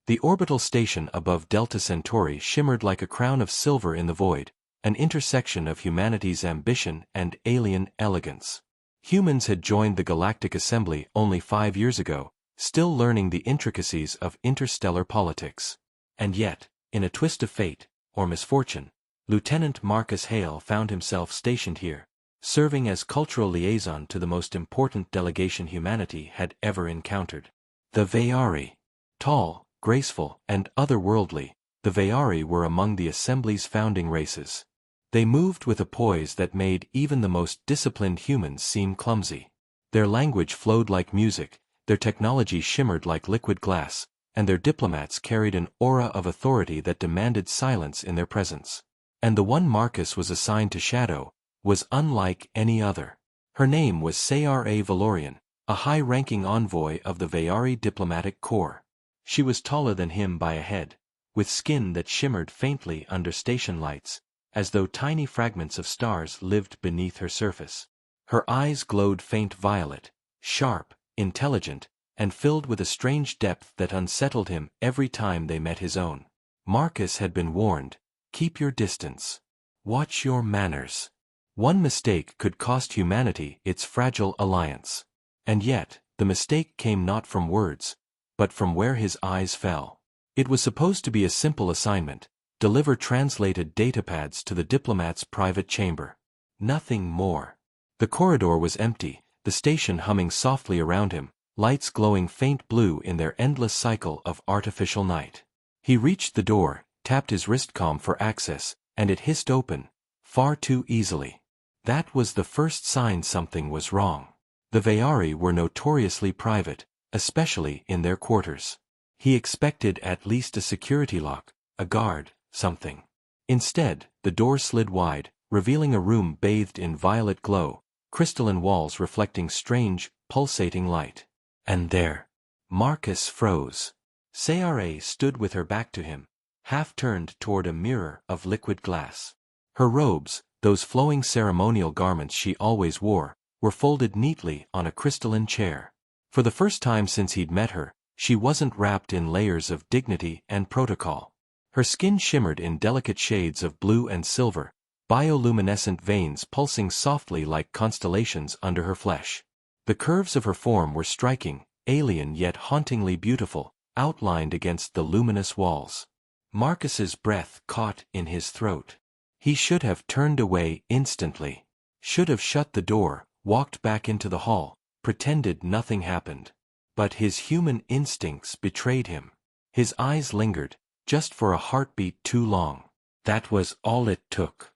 The orbital station above Delta Centauri shimmered like a crown of silver in the void, an intersection of humanity's ambition and alien elegance. Humans had joined the Galactic Assembly only 5 years ago, still learning the intricacies of interstellar politics. And yet, in a twist of fate, or misfortune, Lieutenant Marcus Hale found himself stationed here, serving as cultural liaison to the most important delegation humanity had ever encountered. The Vayari. Tall, graceful, and otherworldly, the Vayari were among the Assembly's founding races. They moved with a poise that made even the most disciplined humans seem clumsy. Their language flowed like music, their technology shimmered like liquid glass, and their diplomats carried an aura of authority that demanded silence in their presence. And the one Marcus was assigned to shadow was unlike any other. Her name was Sayara Valorian, a high-ranking envoy of the Vayari diplomatic corps. She was taller than him by a head, with skin that shimmered faintly under station lights, as though tiny fragments of stars lived beneath her surface. Her eyes glowed faint violet, sharp, intelligent, and filled with a strange depth that unsettled him every time they met his own. Marcus had been warned, keep your distance. Watch your manners. One mistake could cost humanity its fragile alliance. And yet, the mistake came not from words, but from where his eyes fell. It was supposed to be a simple assignment, deliver translated datapads to the diplomat's private chamber. Nothing more. The corridor was empty, the station humming softly around him, lights glowing faint blue in their endless cycle of artificial night. He reached the door, tapped his wristcom for access, and it hissed open, far too easily. That was the first sign something was wrong. The Vayari were notoriously private, especially in their quarters. He expected at least a security lock, a guard, something. Instead, the door slid wide, revealing a room bathed in violet glow, crystalline walls reflecting strange, pulsating light. And there, Marcus froze. Sayara stood with her back to him, half turned toward a mirror of liquid glass. Her robes, those flowing ceremonial garments she always wore, were folded neatly on a crystalline chair. For the first time since he'd met her, she wasn't wrapped in layers of dignity and protocol. Her skin shimmered in delicate shades of blue and silver, bioluminescent veins pulsing softly like constellations under her flesh. The curves of her form were striking, alien yet hauntingly beautiful, outlined against the luminous walls. Marcus's breath caught in his throat. He should have turned away instantly. Should have shut the door, walked back into the hall, pretended nothing happened. But his human instincts betrayed him. His eyes lingered, just for a heartbeat too long. That was all it took.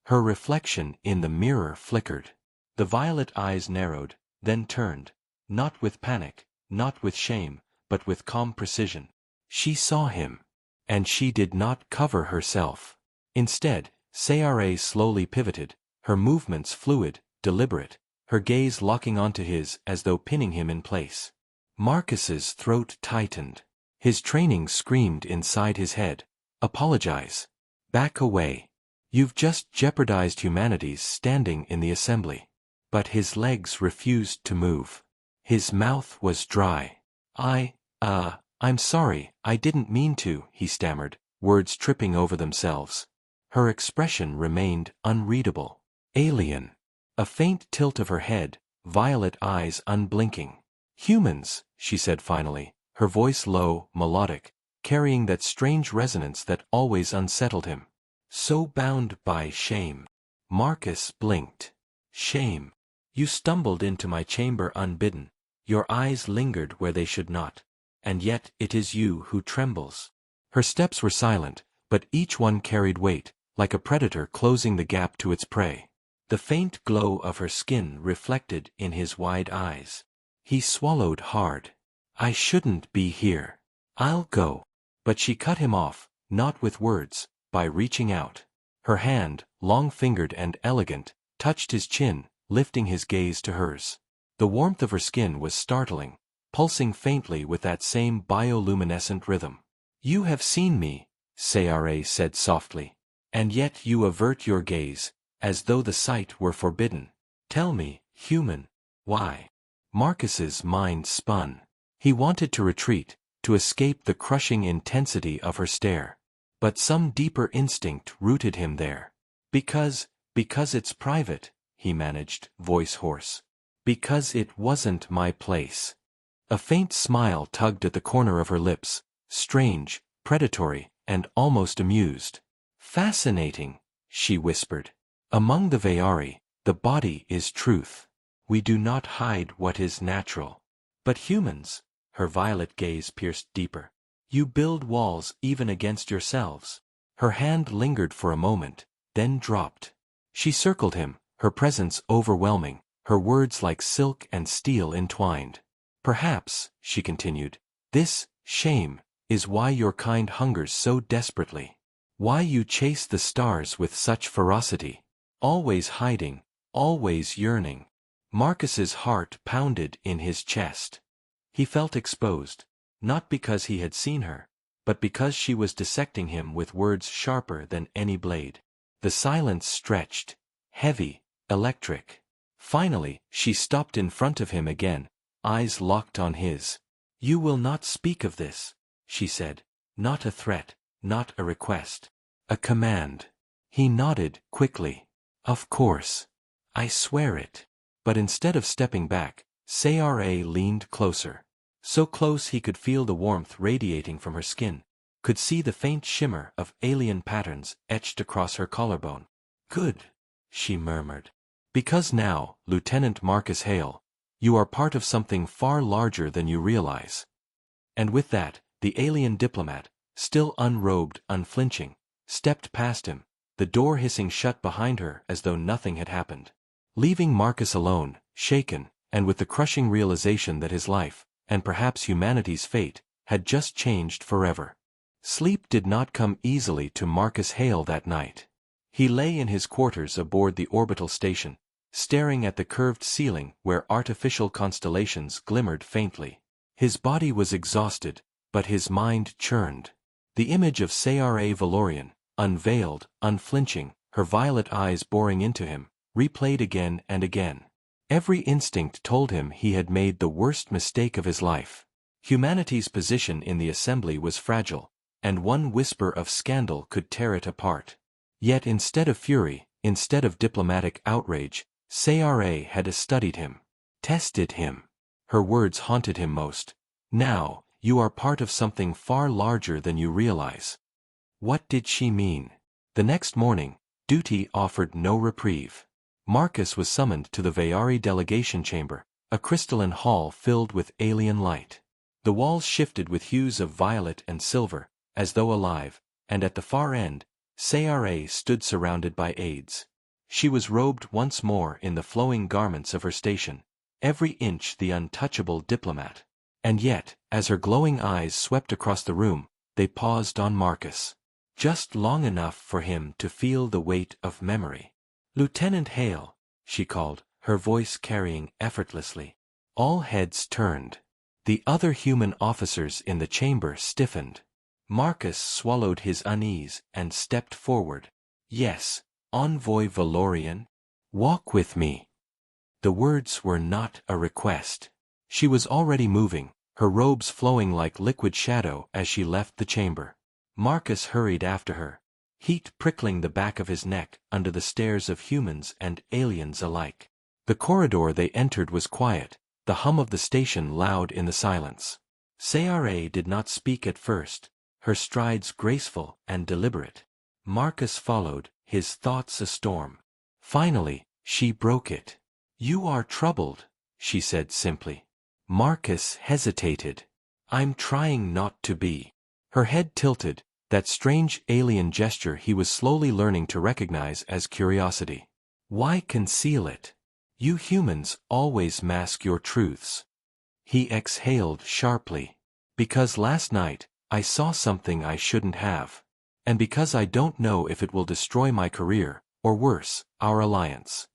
Her reflection in the mirror flickered. The violet eyes narrowed, then turned, not with panic, not with shame, but with calm precision. She saw him. And she did not cover herself. Instead, Sayara slowly pivoted, her movements fluid, deliberate, her gaze locking onto his as though pinning him in place. Marcus's throat tightened. His training screamed inside his head, apologize. Back away. You've just jeopardized humanity's standing in the assembly. But his legs refused to move. His mouth was dry. I'm sorry, I didn't mean to, he stammered, words tripping over themselves. Her expression remained unreadable. Alien. A faint tilt of her head, violet eyes unblinking. Humans, she said finally, her voice low, melodic, carrying that strange resonance that always unsettled him. So bound by shame. Marcus blinked. Shame. You stumbled into my chamber unbidden. Your eyes lingered where they should not. And yet it is you who trembles. Her steps were silent, but each one carried weight, like a predator closing the gap to its prey. The faint glow of her skin reflected in his wide eyes. He swallowed hard. I shouldn't be here. I'll go. But she cut him off, not with words, by reaching out. Her hand, long-fingered and elegant, touched his chin, lifting his gaze to hers. The warmth of her skin was startling, pulsing faintly with that same bioluminescent rhythm. You have seen me, Sayara said softly. And yet you avert your gaze, as though the sight were forbidden. Tell me, human, why? Marcus's mind spun. He wanted to retreat, to escape the crushing intensity of her stare. But some deeper instinct rooted him there. Because it's private, he managed, voice hoarse. Because it wasn't my place. A faint smile tugged at the corner of her lips, strange, predatory, and almost amused. Fascinating, she whispered. Among the Veari, the body is truth. We do not hide what is natural. But humans, her violet gaze pierced deeper. You build walls even against yourselves. Her hand lingered for a moment, then dropped. She circled him, her presence overwhelming, her words like silk and steel entwined. Perhaps, she continued, this shame is why your kind hungers so desperately. Why you chase the stars with such ferocity. Always hiding, always yearning. Marcus's heart pounded in his chest. He felt exposed, not because he had seen her, but because she was dissecting him with words sharper than any blade. The silence stretched, heavy, electric. Finally, she stopped in front of him again, eyes locked on his. You will not speak of this, she said. Not a threat, not a request. A command. He nodded quickly. Of course. I swear it. But instead of stepping back, Sarah leaned closer. So close he could feel the warmth radiating from her skin, could see the faint shimmer of alien patterns etched across her collarbone. Good, she murmured. Because now, Lieutenant Marcus Hale, you are part of something far larger than you realize. And with that, the alien diplomat, still unrobed, unflinching, stepped past him, the door hissing shut behind her as though nothing had happened. Leaving Marcus alone, shaken, and with the crushing realization that his life, and perhaps humanity's fate, had just changed forever. Sleep did not come easily to Marcus Hale that night. He lay in his quarters aboard the orbital station, staring at the curved ceiling where artificial constellations glimmered faintly. His body was exhausted, but his mind churned. The image of Sarah Valorian, unveiled, unflinching, her violet eyes boring into him, replayed again and again. Every instinct told him he had made the worst mistake of his life. Humanity's position in the assembly was fragile, and one whisper of scandal could tear it apart. Yet instead of fury, instead of diplomatic outrage, Sarah had studied him, tested him. Her words haunted him most. Now, you are part of something far larger than you realize. What did she mean? The next morning, duty offered no reprieve. Marcus was summoned to the Veari delegation chamber, a crystalline hall filled with alien light. The walls shifted with hues of violet and silver, as though alive, and at the far end, Sarah stood surrounded by aides. She was robed once more in the flowing garments of her station, every inch the untouchable diplomat. And yet, as her glowing eyes swept across the room, they paused on Marcus. Just long enough for him to feel the weight of memory. Lieutenant Hale, she called, her voice carrying effortlessly. All heads turned. The other human officers in the chamber stiffened. Marcus swallowed his unease and stepped forward. Yes, Envoy Valorian, walk with me. The words were not a request. She was already moving, her robes flowing like liquid shadow as she left the chamber. Marcus hurried after her, heat prickling the back of his neck under the stares of humans and aliens alike. The corridor they entered was quiet, the hum of the station loud in the silence. Sarah did not speak at first, her strides graceful and deliberate. Marcus followed, his thoughts a storm. Finally, she broke it. You are troubled, she said simply. Marcus hesitated. I'm trying not to be. Her head tilted, that strange alien gesture he was slowly learning to recognize as curiosity. Why conceal it? You humans always mask your truths. He exhaled sharply. Because last night, I saw something I shouldn't have. And because I don't know if it will destroy my career, or worse, our alliance.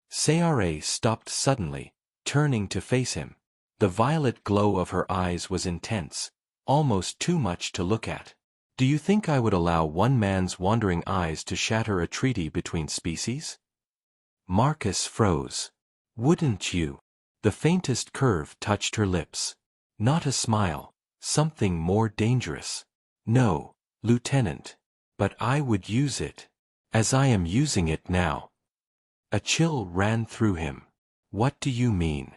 Sarah stopped suddenly, turning to face him. The violet glow of her eyes was intense, almost too much to look at. Do you think I would allow one man's wandering eyes to shatter a treaty between species? Marcus froze. Wouldn't you? The faintest curve touched her lips. Not a smile, Something more dangerous. No, Lieutenant. But I would use it. As I am using it now. A chill ran through him. What do you mean?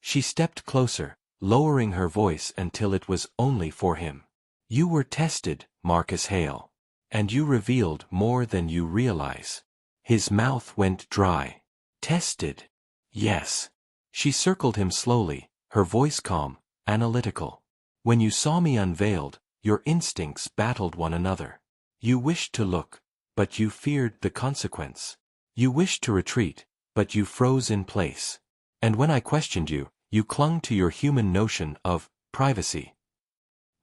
She stepped closer, lowering her voice until it was only for him. You were tested, Marcus Hale. And you revealed more than you realize. His mouth went dry. Tested? Yes. She circled him slowly, her voice calm, analytical. When you saw me unveiled, your instincts battled one another. You wished to look, but you feared the consequence. You wished to retreat, but you froze in place. And when I questioned you, you clung to your human notion of privacy.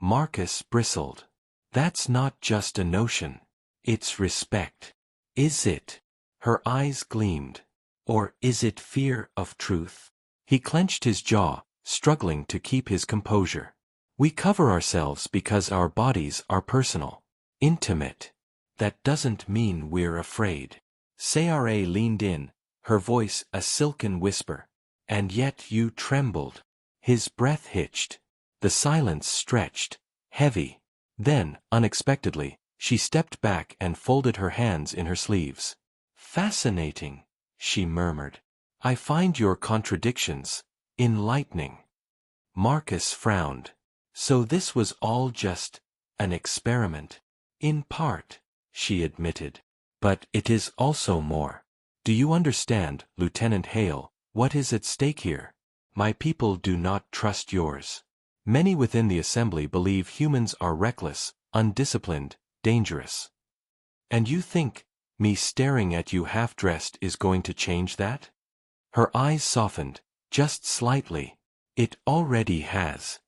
Marcus bristled. That's not just a notion. It's respect. Is it? Her eyes gleamed. Or is it fear of truth? He clenched his jaw, struggling to keep his composure. We cover ourselves because our bodies are personal, intimate. That doesn't mean we're afraid. Sarah leaned in, her voice a silken whisper. And yet you trembled. His breath hitched. The silence stretched, heavy. Then, unexpectedly, she stepped back and folded her hands in her sleeves. Fascinating, she murmured. I find your contradictions enlightening. Marcus frowned. So this was all just an experiment. In part, she admitted. But it is also more. Do you understand, Lieutenant Hale, what is at stake here? My people do not trust yours. Many within the assembly believe humans are reckless, undisciplined, dangerous. And you think me staring at you half-dressed is going to change that? Her eyes softened, just slightly. It already has.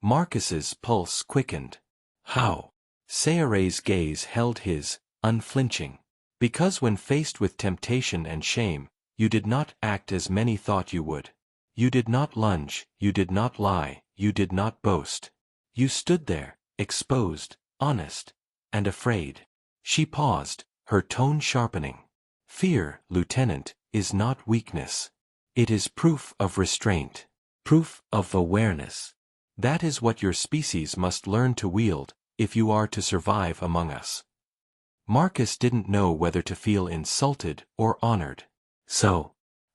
Marcus's pulse quickened. How? Sarah's gaze held his, unflinching. Because when faced with temptation and shame, you did not act as many thought you would. You did not lunge, you did not lie, you did not boast. You stood there, exposed, honest, and afraid. She paused, her tone sharpening. Fear, Lieutenant, is not weakness. It is proof of restraint. Proof of awareness. That is what your species must learn to wield, if you are to survive among us. Marcus didn't know whether to feel insulted or honored. So,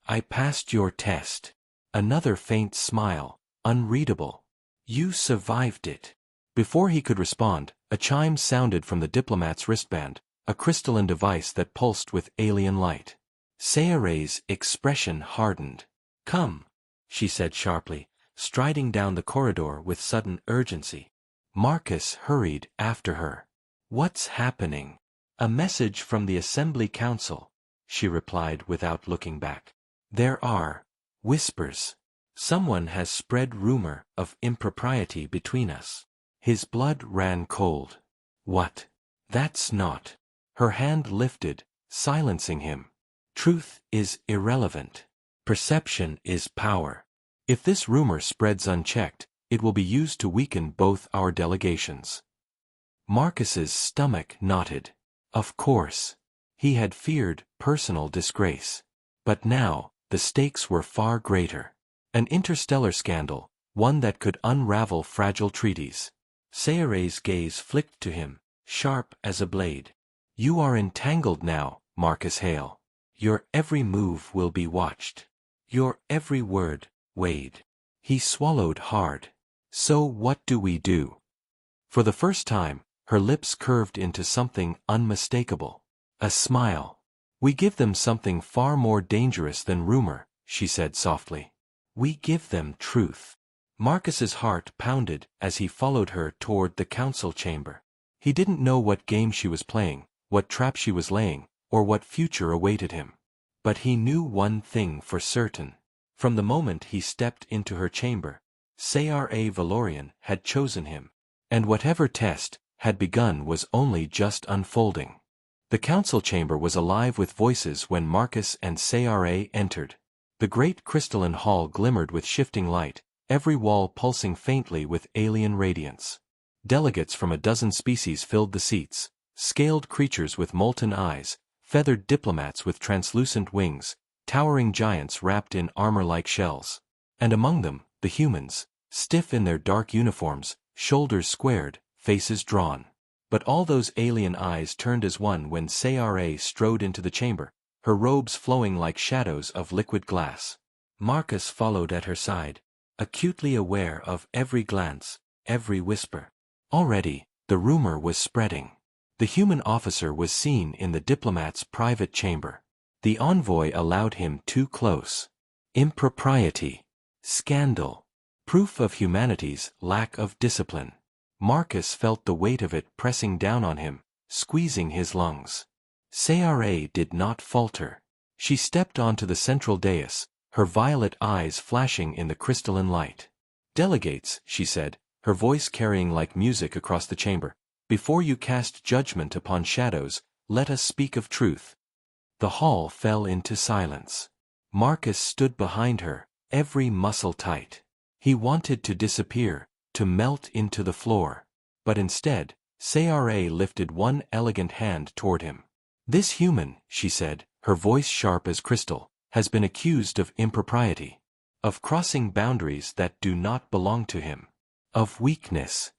I passed your test. Another faint smile, unreadable. You survived it. Before he could respond, a chime sounded from the diplomat's wristband, a crystalline device that pulsed with alien light. Sarah's expression hardened. Come, she said sharply, striding down the corridor with sudden urgency. Marcus hurried after her. What's happening? A message from the Assembly Council, she replied without looking back. There are whispers. Someone has spread rumor of impropriety between us. His blood ran cold. What? That's not. Her hand lifted, silencing him. Truth is irrelevant. Perception is power. If this rumor spreads unchecked, it will be used to weaken both our delegations. Marcus's stomach knotted. Of course. He had feared personal disgrace. But now, the stakes were far greater. An interstellar scandal, one that could unravel fragile treaties. Sarah's gaze flicked to him, sharp as a blade. You are entangled now, Marcus Hale. Your every move will be watched. Your every word, weighed. He swallowed hard. So what do we do? For the first time, her lips curved into something unmistakable. A smile. We give them something far more dangerous than rumor, she said softly. We give them truth. Marcus's heart pounded as he followed her toward the council chamber. He didn't know what game she was playing, what trap she was laying, or what future awaited him. But he knew one thing for certain. From the moment he stepped into her chamber, Sarah Valorian had chosen him. And whatever test had begun was only just unfolding. The council chamber was alive with voices when Marcus and Sarah entered. The great crystalline hall glimmered with shifting light, every wall pulsing faintly with alien radiance. Delegates from a dozen species filled the seats, scaled creatures with molten eyes, feathered diplomats with translucent wings, towering giants wrapped in armor like shells. And among them, the humans, stiff in their dark uniforms, shoulders squared, faces drawn. But all those alien eyes turned as one when Sarah strode into the chamber, her robes flowing like shadows of liquid glass. Marcus followed at her side, acutely aware of every glance, every whisper. Already, the rumor was spreading. The human officer was seen in the diplomat's private chamber. The envoy allowed him too close. Impropriety. Scandal. Proof of humanity's lack of discipline. Marcus felt the weight of it pressing down on him, squeezing his lungs. Sarah did not falter. She stepped onto the central dais, her violet eyes flashing in the crystalline light. "Delegates," she said, her voice carrying like music across the chamber, "before you cast judgment upon shadows, let us speak of truth." The hall fell into silence. Marcus stood behind her, every muscle tight. He wanted to disappear, to melt into the floor. But instead, Sarah lifted one elegant hand toward him. "This human," she said, her voice sharp as crystal, "has been accused of impropriety, of crossing boundaries that do not belong to him, of weakness."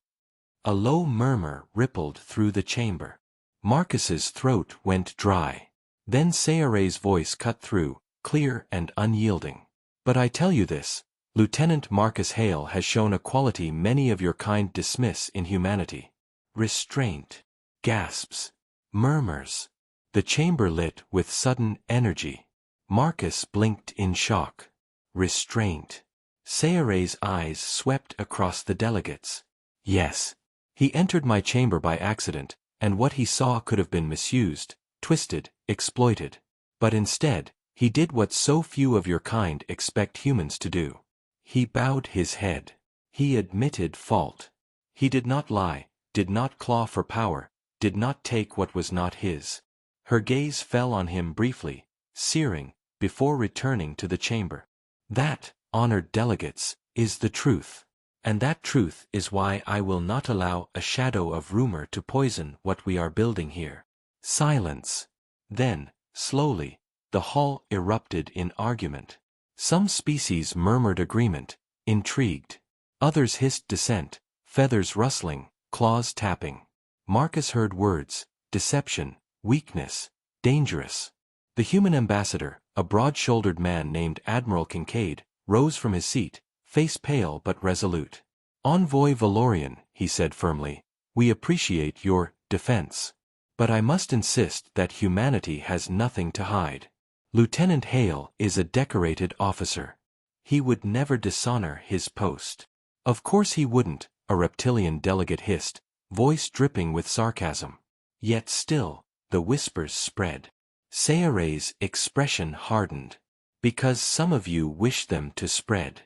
A low murmur rippled through the chamber. Marcus's throat went dry. Then Sarah's voice cut through, clear and unyielding. "But I tell you this, Lieutenant Marcus Hale has shown a quality many of your kind dismiss in humanity. Restraint." Gasps. Murmurs. The chamber lit with sudden energy. Marcus blinked in shock. Restraint. Sarah's eyes swept across the delegates. "Yes. He entered my chamber by accident, and what he saw could have been misused, twisted, exploited. But instead, he did what so few of your kind expect humans to do. He bowed his head. He admitted fault. He did not lie, did not claw for power, did not take what was not his." Her gaze fell on him briefly, searing, before returning to the chamber. "That, honored delegates, is the truth. And that truth is why I will not allow a shadow of rumor to poison what we are building here." Silence. Then, slowly, the hall erupted in argument. Some species murmured agreement, intrigued. Others hissed dissent, feathers rustling, claws tapping. Marcus heard words: deception, weakness, dangerous. The human ambassador, a broad-shouldered man named Admiral Kincaid, rose from his seat, face pale but resolute. "Envoy Valorian," he said firmly, "we appreciate your defense. But I must insist that humanity has nothing to hide. Lieutenant Hale is a decorated officer. He would never dishonor his post." "Of course he wouldn't," a reptilian delegate hissed, voice dripping with sarcasm. Yet still, the whispers spread. Sarah's expression hardened. "Because some of you wish them to spread."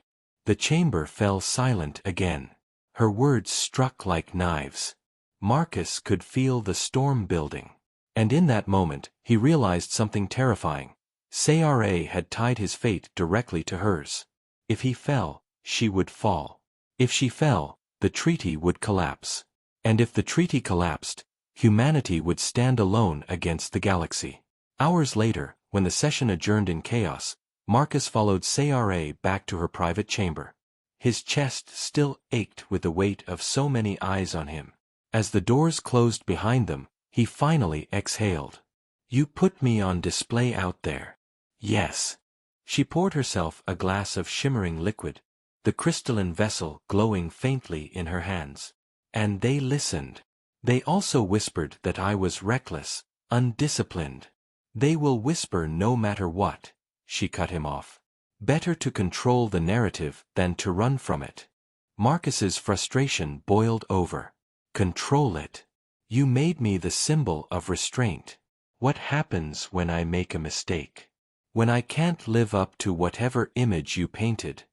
The chamber fell silent again. Her words struck like knives. Marcus could feel the storm building. And in that moment, he realized something terrifying. Sarah had tied his fate directly to hers. If he fell, she would fall. If she fell, the treaty would collapse. And if the treaty collapsed, humanity would stand alone against the galaxy. Hours later, when the session adjourned in chaos, Marcus followed Sarah back to her private chamber. His chest still ached with the weight of so many eyes on him. As the doors closed behind them, he finally exhaled. "You put me on display out there." "Yes." She poured herself a glass of shimmering liquid, the crystalline vessel glowing faintly in her hands. "And they listened. They also whispered that I was reckless, undisciplined. They will whisper no matter what." She cut him off. "Better to control the narrative than to run from it." Marcus's frustration boiled over. "Control it. You made me the symbol of restraint. What happens when I make a mistake? When I can't live up to whatever image you painted?"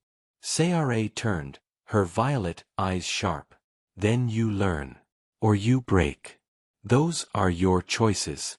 Sarah turned, her violet eyes sharp. "Then you learn. Or you break. Those are your choices."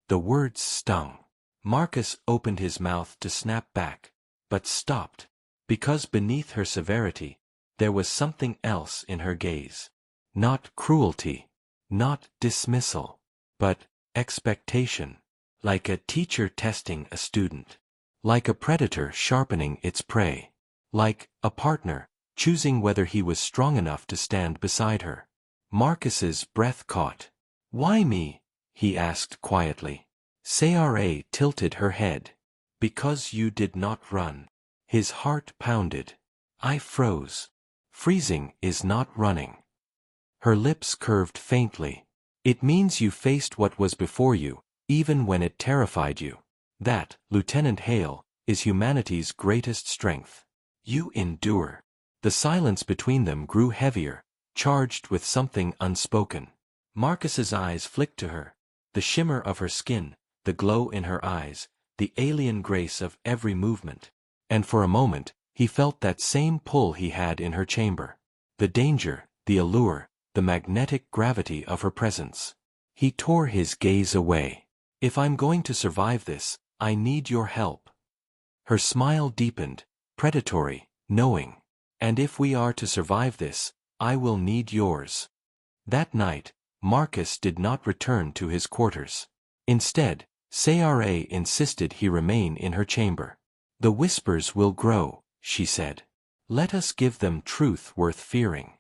The words stung. Marcus opened his mouth to snap back, but stopped, because beneath her severity, there was something else in her gaze. Not cruelty, not dismissal, but expectation. Like a teacher testing a student. Like a predator sharpening its prey. Like a partner choosing whether he was strong enough to stand beside her. Marcus's breath caught. "Why me?" he asked quietly. Sarah tilted her head. "Because you did not run." His heart pounded. I froze. Freezing is not running. Her lips curved faintly. "It means you faced what was before you, even when it terrified you. That, Lieutenant Hale, is humanity's greatest strength. You endure." The silence between them grew heavier, charged with something unspoken. Marcus's eyes flicked to her. The shimmer of her skin, the glow in her eyes, the alien grace of every movement. And for a moment, he felt that same pull he had in her chamber. The danger, the allure, the magnetic gravity of her presence. He tore his gaze away. "If I'm going to survive this, I need your help." Her smile deepened, predatory, knowing. "And if we are to survive this, I will need yours." That night, Marcus did not return to his quarters. Instead, Sarah insisted he remain in her chamber. "The whispers will grow," she said. "Let us give them truth worth fearing."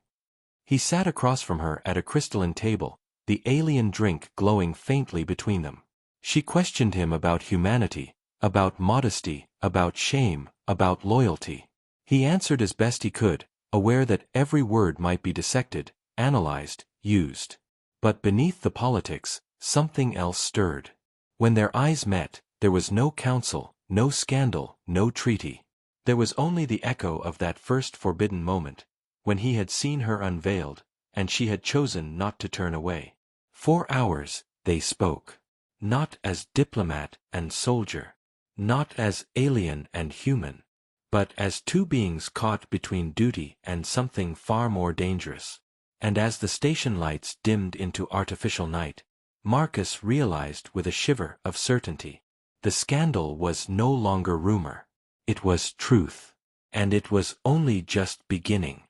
He sat across from her at a crystalline table, the alien drink glowing faintly between them. She questioned him about humanity, about modesty, about shame, about loyalty. He answered as best he could, aware that every word might be dissected, analyzed, used. But beneath the politics, something else stirred. When their eyes met, there was no council, no scandal, no treaty. There was only the echo of that first forbidden moment, when he had seen her unveiled, and she had chosen not to turn away. 4 hours, they spoke. Not as diplomat and soldier. Not as alien and human. But as two beings caught between duty and something far more dangerous. And as the station lights dimmed into artificial night, Marcus realized with a shiver of certainty. The scandal was no longer rumor. It was truth. And it was only just beginning.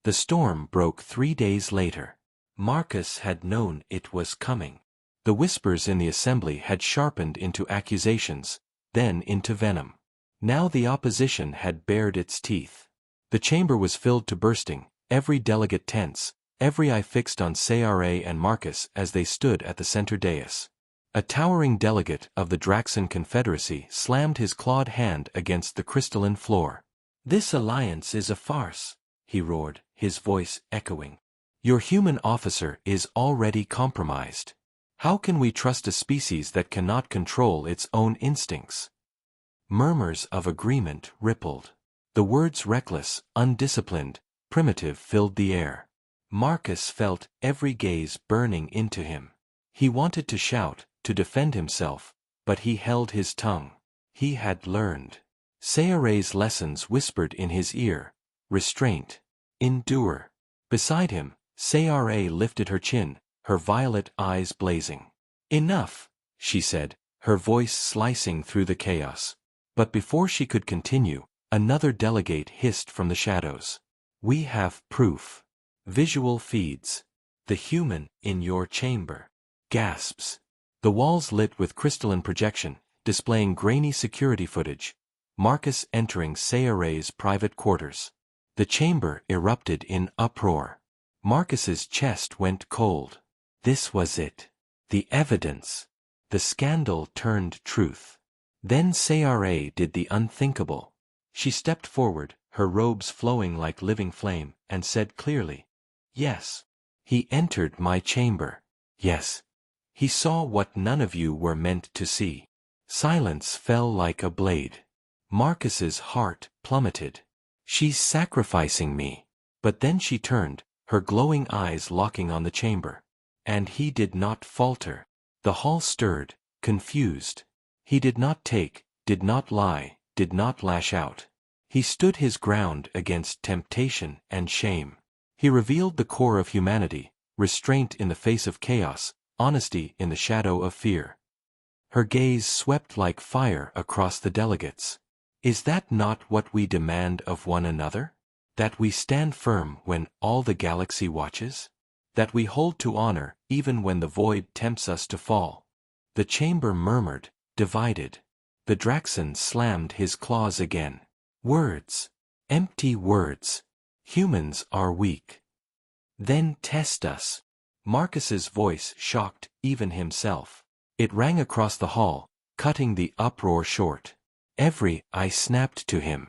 The storm broke 3 days later. Marcus had known it was coming. The whispers in the assembly had sharpened into accusations, then into venom. Now the opposition had bared its teeth. The chamber was filled to bursting, every delegate tense, every eye fixed on Sarah and Marcus as they stood at the center dais. A towering delegate of the Draxan Confederacy slammed his clawed hand against the crystalline floor. "This alliance is a farce," he roared, his voice echoing. "Your human officer is already compromised. How can we trust a species that cannot control its own instincts?" Murmurs of agreement rippled. The words reckless, undisciplined, primitive filled the air. Marcus felt every gaze burning into him. He wanted to shout, to defend himself, but he held his tongue. He had learned. Sarah's lessons whispered in his ear. Restraint. Endure. Beside him, Sarah lifted her chin, her violet eyes blazing. "Enough," she said, her voice slicing through the chaos. But before she could continue, another delegate hissed from the shadows. "We have proof. Visual feeds. The human in your chamber." Gasps. The walls lit with crystalline projection, displaying grainy security footage. Marcus entering Sarah's private quarters. The chamber erupted in uproar. Marcus's chest went cold. This was it. The evidence. The scandal turned truth. Then Sarah did the unthinkable. She stepped forward, her robes flowing like living flame, and said clearly, "Yes. He entered my chamber. Yes. He saw what none of you were meant to see." Silence fell like a blade. Marcus's heart plummeted. "She's sacrificing me." But then she turned, her glowing eyes locking on the chamber. And he did not falter. The hall stirred, confused. He did not take, did not lie, did not lash out. He stood his ground against temptation and shame. He revealed the core of humanity, restraint in the face of chaos, honesty in the shadow of fear. Her gaze swept like fire across the delegates. "Is that not what we demand of one another? That we stand firm when all the galaxy watches? That we hold to honor even when the void tempts us to fall?" The chamber murmured, divided. The Draxan slammed his claws again. Words. Empty words. Humans are weak. Then test us. Marcus's voice shocked even himself. It rang across the hall, cutting the uproar short. I snapped to him.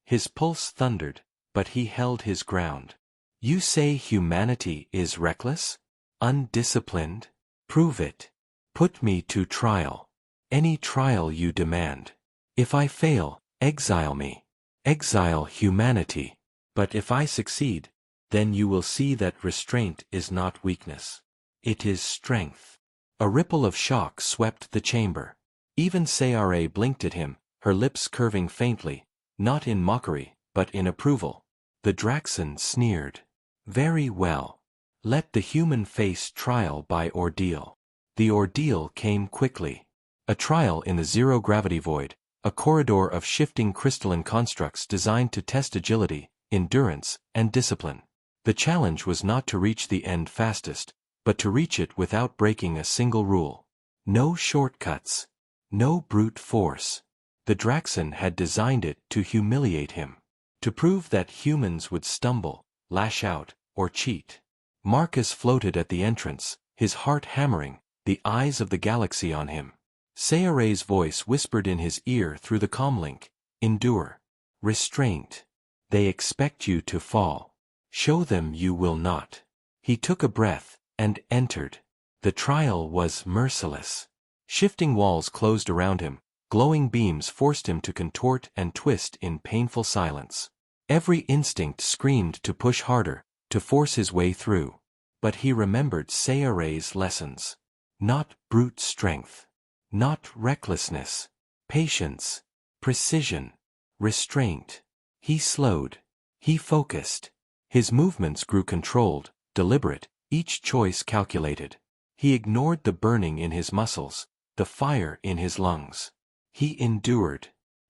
His pulse thundered, but he held his ground. You say humanity is reckless? Undisciplined? Prove it. Put me to trial. Any trial you demand. If I fail, exile me. Exile humanity. But if I succeed, then you will see that restraint is not weakness. It is strength. A ripple of shock swept the chamber. Even Sayare blinked at him, her lips curving faintly, not in mockery, but in approval. The Draxan sneered. Very well. Let the human face trial by ordeal. The ordeal came quickly. A trial in the zero-gravity void, a corridor of shifting crystalline constructs designed to test agility, endurance, and discipline. The challenge was not to reach the end fastest, but to reach it without breaking a single rule. No shortcuts. No brute force. The Draxan had designed it to humiliate him. To prove that humans would stumble, lash out, or cheat. Marcus floated at the entrance, his heart hammering, the eyes of the galaxy on him. Sayare's voice whispered in his ear through the comlink, endure. Restraint. They expect you to fall. Show them you will not. He took a breath, and entered. The trial was merciless. Shifting walls closed around him, glowing beams forced him to contort and twist in painful silence. Every instinct screamed to push harder, to force his way through. But he remembered Sayare's lessons. Not brute strength. Not recklessness. Patience. Precision. Restraint. He slowed. He focused. His movements grew controlled, deliberate, each choice calculated. He ignored the burning in his muscles, the fire in his lungs. He endured.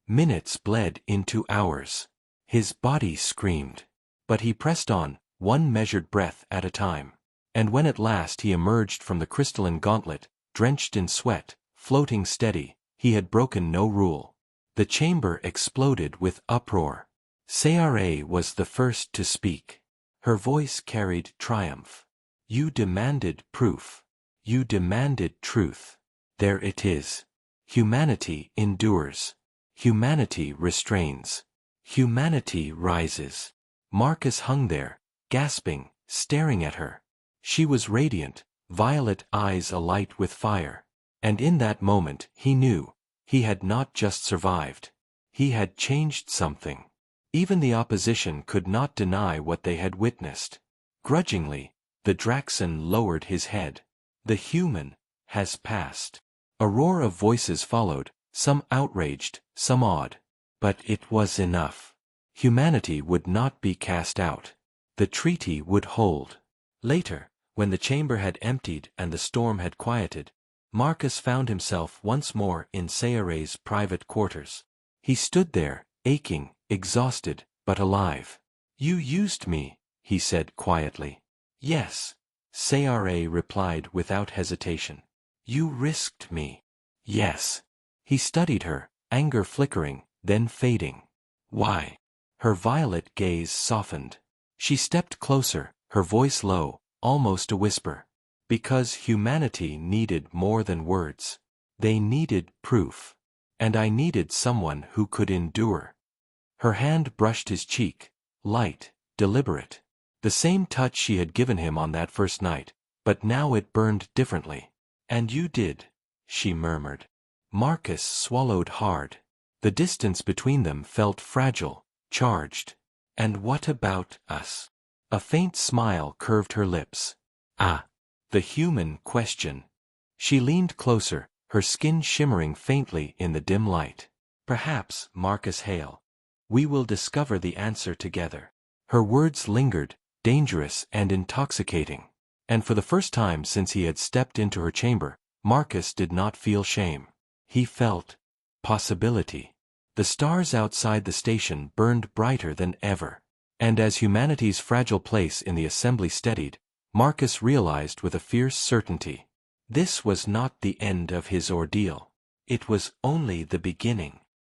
Minutes bled into hours. His body screamed. But he pressed on, one measured breath at a time. And when at last he emerged from the crystalline gauntlet, drenched in sweat, floating steady, he had broken no rule. The chamber exploded with uproar. Sayare was the first to speak. Her voice carried triumph. You demanded proof. You demanded truth. There it is. Humanity endures. Humanity restrains. Humanity rises. Marcus hung there, gasping, staring at her. She was radiant, violet eyes alight with fire. And in that moment he knew, he had not just survived. He had changed something. Even the opposition could not deny what they had witnessed. Grudgingly, the Draxan lowered his head. The human has passed. A roar of voices followed, some outraged, some awed. But it was enough. Humanity would not be cast out. The treaty would hold. Later, when the chamber had emptied and the storm had quieted, Marcus found himself once more in Sayare's private quarters. He stood there, aching, exhausted, but alive. You used me, he said quietly. Yes, Sayare replied without hesitation. You risked me. Yes. He studied her, anger flickering, then fading. Why? Her violet gaze softened. She stepped closer, her voice low, almost a whisper. Because humanity needed more than words. They needed proof. And I needed someone who could endure. Her hand brushed his cheek, light, deliberate. The same touch she had given him on that first night, but now it burned differently. And you did, she murmured. Marcus swallowed hard. The distance between them felt fragile, charged. And what about us? A faint smile curved her lips. Ah. The human question. She leaned closer, her skin shimmering faintly in the dim light. Perhaps, Marcus Hale. We will discover the answer together. Her words lingered, dangerous and intoxicating. And for the first time since he had stepped into her chamber, Marcus did not feel shame. He felt possibility. The stars outside the station burned brighter than ever. And as humanity's fragile place in the assembly steadied, Marcus realized with a fierce certainty. This was not the end of his ordeal. It was only the beginning.